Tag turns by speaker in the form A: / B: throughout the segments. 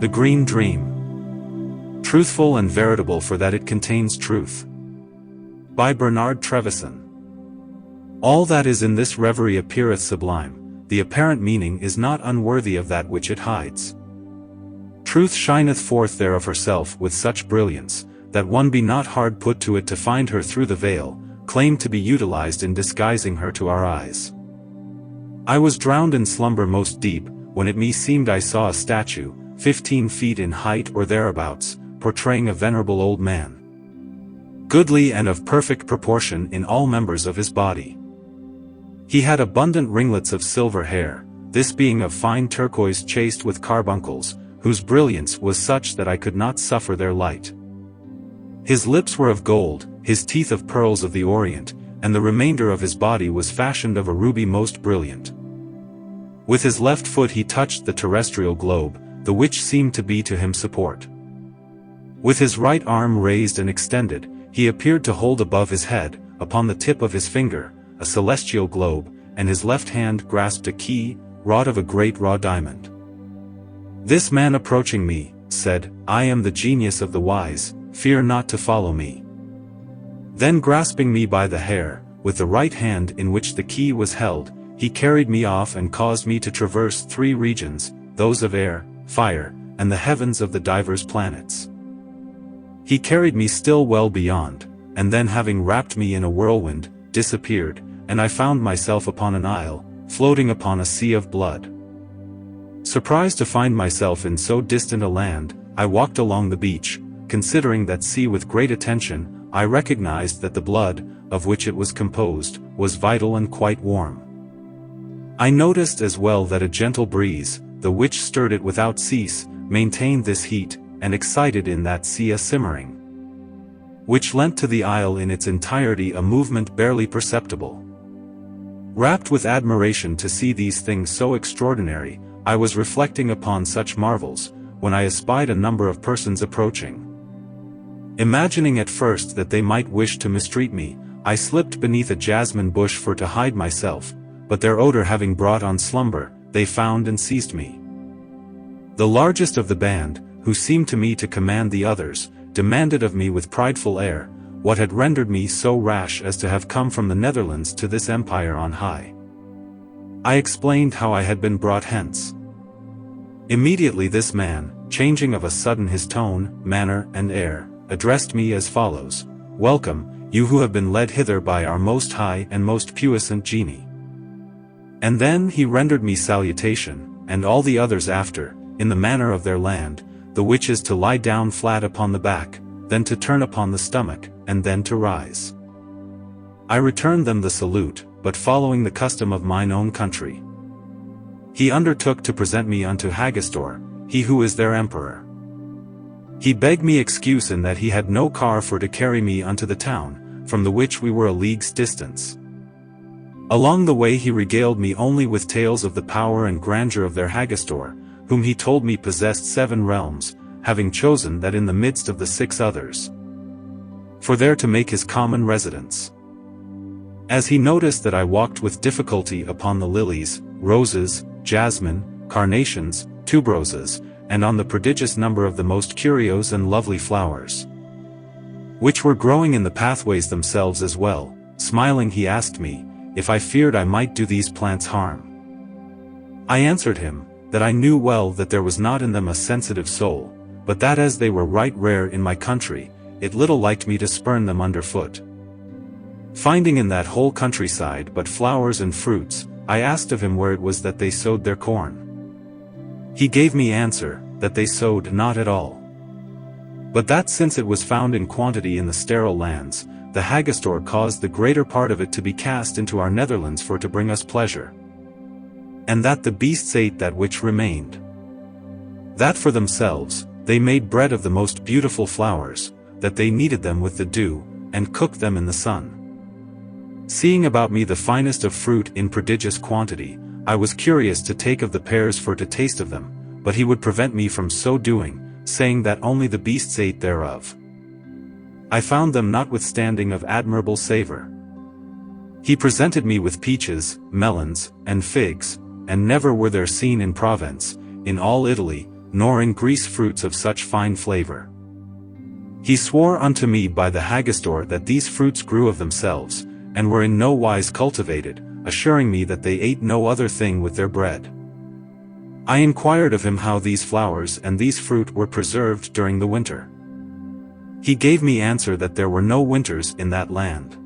A: The Green Dream. Truthful and veritable for that it contains truth. By Bernard Trevisan. All that is in this reverie appeareth sublime, the apparent meaning is not unworthy of that which it hides. Truth shineth forth there of herself with such brilliance, that one be not hard put to it to find her through the veil, claimed to be utilized in disguising her to our eyes. I was drowned in slumber most deep, when it me seemed I saw a statue, 15 feet in height or thereabouts, portraying a venerable old man, goodly and of perfect proportion in all members of his body. He had abundant ringlets of silver hair, this being of fine turquoise chased with carbuncles, whose brilliance was such that I could not suffer their light. His lips were of gold, his teeth of pearls of the Orient, and the remainder of his body was fashioned of a ruby most brilliant. With his left foot he touched the terrestrial globe, the which seemed to be to him support. With his right arm raised and extended, he appeared to hold above his head, upon the tip of his finger, a celestial globe, and his left hand grasped a key, wrought of a great raw diamond. This man approaching me, said, I am the genius of the wise, fear not to follow me. Then grasping me by the hair, with the right hand in which the key was held, he carried me off and caused me to traverse 3 regions, those of air, fire, and the heavens of the divers planets. He carried me still well beyond, and then having wrapped me in a whirlwind, disappeared, and I found myself upon an isle, floating upon a sea of blood. Surprised to find myself in so distant a land, I walked along the beach, considering that sea with great attention. I recognized that the blood, of which it was composed, was vital and quite warm. I noticed as well that a gentle breeze, the which stirred it without cease, maintained this heat, and excited in that sea a simmering, which lent to the isle in its entirety a movement barely perceptible. Wrapped with admiration to see these things so extraordinary, I was reflecting upon such marvels, when I espied a number of persons approaching. Imagining at first that they might wish to mistreat me, I slipped beneath a jasmine bush for to hide myself, but their odor having brought on slumber, they found and seized me. The largest of the band, who seemed to me to command the others, demanded of me with prideful air, what had rendered me so rash as to have come from the Netherlands to this empire on high. I explained how I had been brought hence. Immediately this man, changing of a sudden his tone, manner, and air, addressed me as follows: Welcome, you who have been led hither by our most high and most puissant genie. And then he rendered me salutation, and all the others after, in the manner of their land, the which is to lie down flat upon the back, then to turn upon the stomach, and then to rise. I returned them the salute, but following the custom of mine own country. He undertook to present me unto Hagastor, he who is their emperor. He begged me excuse in that he had no car for to carry me unto the town, from the which we were a league's distance. Along the way he regaled me only with tales of the power and grandeur of their Hagastor, whom he told me possessed 7 realms, having chosen that in the midst of the 6 others, for there to make his common residence. As he noticed that I walked with difficulty upon the lilies, roses, jasmine, carnations, tuberoses, and on the prodigious number of the most curious and lovely flowers, which were growing in the pathways themselves as well, smiling he asked me, if I feared I might do these plants harm. I answered him, that I knew well that there was not in them a sensitive soul, but that as they were right rare in my country, it little liked me to spurn them under foot. Finding in that whole countryside but flowers and fruits, I asked of him where it was that they sowed their corn. He gave me answer, that they sowed not at all, but that since it was found in quantity in the sterile lands, the Hagastor caused the greater part of it to be cast into our Netherlands for to bring us pleasure, and that the beasts ate that which remained. That for themselves, they made bread of the most beautiful flowers, that they kneaded them with the dew, and cooked them in the sun. Seeing about me the finest of fruit in prodigious quantity, I was curious to take of the pears for to taste of them, but he would prevent me from so doing, saying that only the beasts ate thereof. I found them notwithstanding of admirable savor. He presented me with peaches, melons, and figs, and never were there seen in Provence, in all Italy, nor in Greece fruits of such fine flavor. He swore unto me by the Hagistor that these fruits grew of themselves, and were in no wise cultivated, assuring me that they ate no other thing with their bread. I inquired of him how these flowers and these fruit were preserved during the winter. He gave me answer that there were no winters in that land.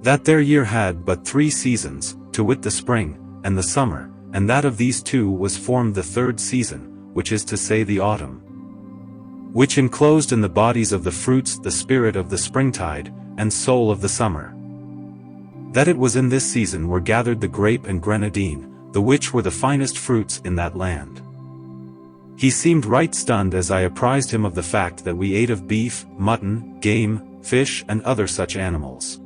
A: That their year had but 3 seasons, to wit the spring, and the summer, and that of these 2 was formed the 3rd season, which is to say the autumn, which enclosed in the bodies of the fruits the spirit of the springtide, and soul of the summer. That it was in this season were gathered the grape and grenadine, the which were the finest fruits in that land. He seemed right stunned as I apprised him of the fact that we ate of beef, mutton, game, fish and other such animals.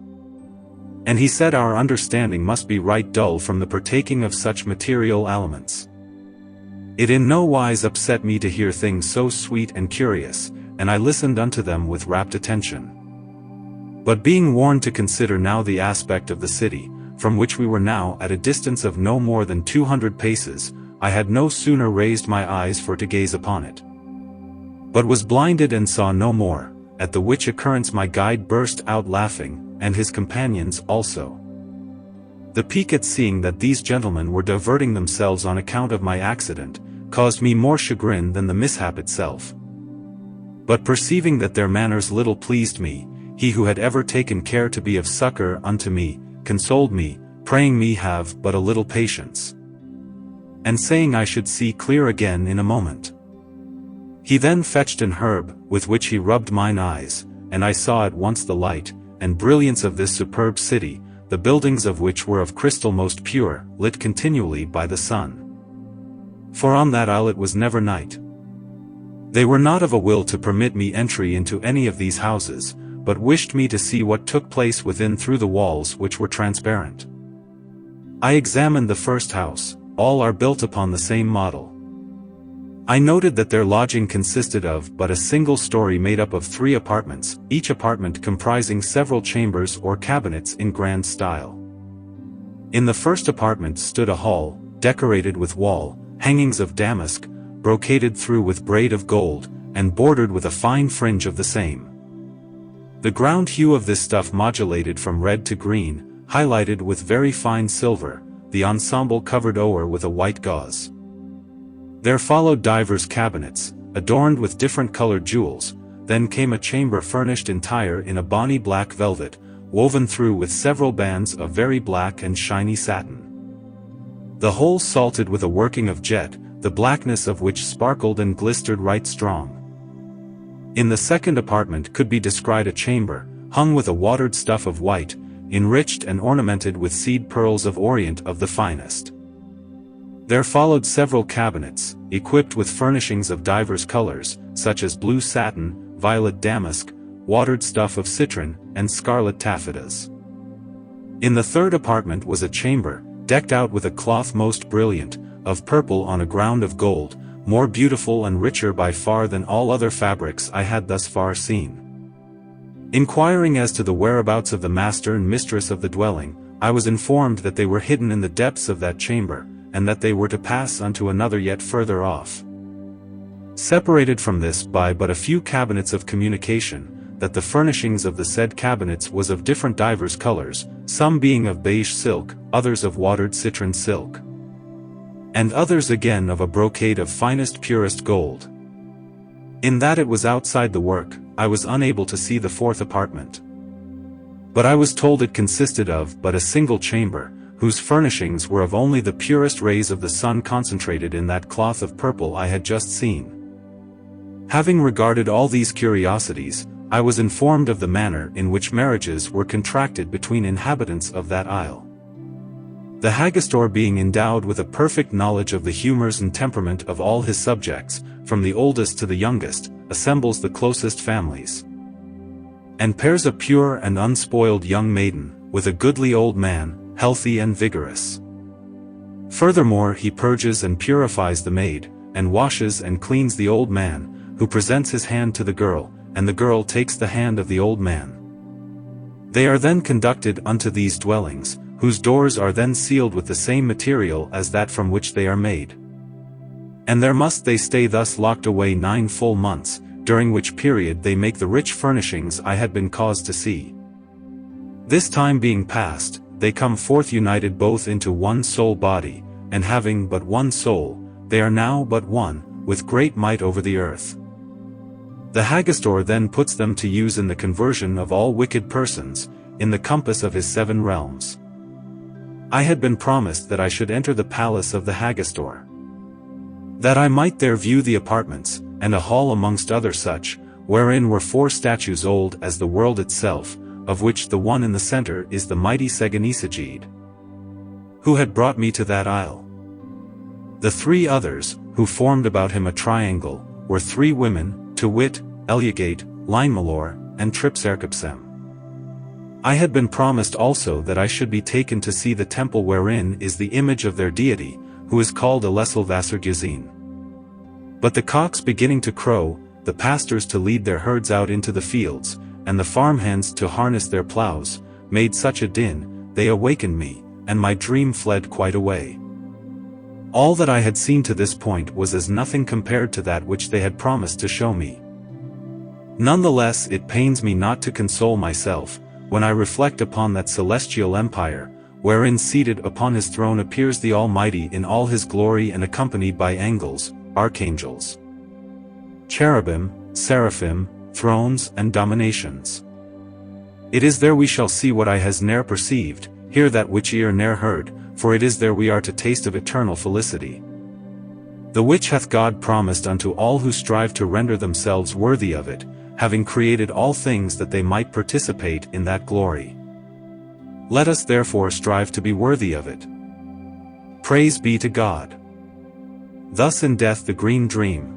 A: And he said our understanding must be right dull from the partaking of such material aliments. It in no wise upset me to hear things so sweet and curious, and I listened unto them with rapt attention. But being warned to consider now the aspect of the city, from which we were now at a distance of no more than 200 paces, I had no sooner raised my eyes for to gaze upon it, but was blinded and saw no more, at the which occurrence my guide burst out laughing, and his companions also. The pique at seeing that these gentlemen were diverting themselves on account of my accident, caused me more chagrin than the mishap itself. But perceiving that their manners little pleased me, he who had ever taken care to be of succor unto me, consoled me, praying me have but a little patience, and saying I should see clear again in a moment. He then fetched an herb, with which he rubbed mine eyes, and I saw at once the light and brilliance of this superb city, the buildings of which were of crystal most pure, lit continually by the sun. For on that isle it was never night. They were not of a will to permit me entry into any of these houses, but wished me to see what took place within through the walls which were transparent. I examined the first house. All are built upon the same model. I noted that their lodging consisted of but a single story made up of 3 apartments, each apartment comprising several chambers or cabinets in grand style. In the first apartment stood a hall, decorated with wall hangings of damask, brocaded through with braid of gold, and bordered with a fine fringe of the same. The ground hue of this stuff modulated from red to green, highlighted with very fine silver, the ensemble covered o'er with a white gauze. There followed divers cabinets, adorned with different colored jewels, then came a chamber furnished entire in a bonny black velvet, woven through with several bands of very black and shiny satin. The whole salted with a working of jet, the blackness of which sparkled and glistered right strong. In the second apartment could be descried a chamber, hung with a watered stuff of white, enriched and ornamented with seed pearls of Orient of the finest. There followed several cabinets, equipped with furnishings of divers colors, such as blue satin, violet damask, watered stuff of citron, and scarlet taffetas. In the third apartment was a chamber, decked out with a cloth most brilliant, of purple on a ground of gold, more beautiful and richer by far than all other fabrics I had thus far seen. Inquiring as to the whereabouts of the master and mistress of the dwelling, I was informed that they were hidden in the depths of that chamber, and that they were to pass unto another yet further off, separated from this by but a few cabinets of communication, that the furnishings of the said cabinets was of different divers colors, some being of beige silk, others of watered citron silk, and others again of a brocade of finest purest gold. In that it was outside the work, I was unable to see the fourth apartment, but I was told it consisted of but a single chamber, whose furnishings were of only the purest rays of the sun concentrated in that cloth of purple I had just seen. Having regarded all these curiosities, I was informed of the manner in which marriages were contracted between inhabitants of that isle. The Hagistor, being endowed with a perfect knowledge of the humors and temperament of all his subjects, from the oldest to the youngest, assembles the closest families, and pairs a pure and unspoiled young maiden with a goodly old man, healthy and vigorous. Furthermore, he purges and purifies the maid, and washes and cleans the old man, who presents his hand to the girl, and the girl takes the hand of the old man. They are then conducted unto these dwellings, whose doors are then sealed with the same material as that from which they are made. And there must they stay thus locked away 9 full months, during which period they make the rich furnishings I had been caused to see. This time being past, they come forth united both into one sole body, and having but one soul, they are now but one, with great might over the earth. The Hagastor then puts them to use in the conversion of all wicked persons, in the compass of his 7 realms. I had been promised that I should enter the palace of the Hagastor, that I might there view the apartments, and a hall amongst other such, wherein were 4 statues old as the world itself, of which the one in the center is the mighty Seganisagid, who had brought me to that isle. The 3 others, who formed about him a triangle, were 3 women, to wit, Eliagate, Linemalor, and Tripserkipsem. I had been promised also that I should be taken to see the temple wherein is the image of their deity, who is called Alesilvasargazine. But the cocks beginning to crow, the pastors to lead their herds out into the fields, and the farmhands to harness their plows, made such a din, they awakened me, and my dream fled quite away. All that I had seen to this point was as nothing compared to that which they had promised to show me. Nonetheless, it pains me not to console myself, when I reflect upon that celestial empire, wherein seated upon his throne appears the Almighty in all his glory and accompanied by angels, archangels, cherubim, seraphim, thrones and dominations. It is there we shall see what eye has ne'er perceived, hear that which ear ne'er heard, for it is there we are to taste of eternal felicity. The which hath God promised unto all who strive to render themselves worthy of it, having created all things that they might participate in that glory. Let us therefore strive to be worthy of it. Praise be to God. Thus in death the green dream,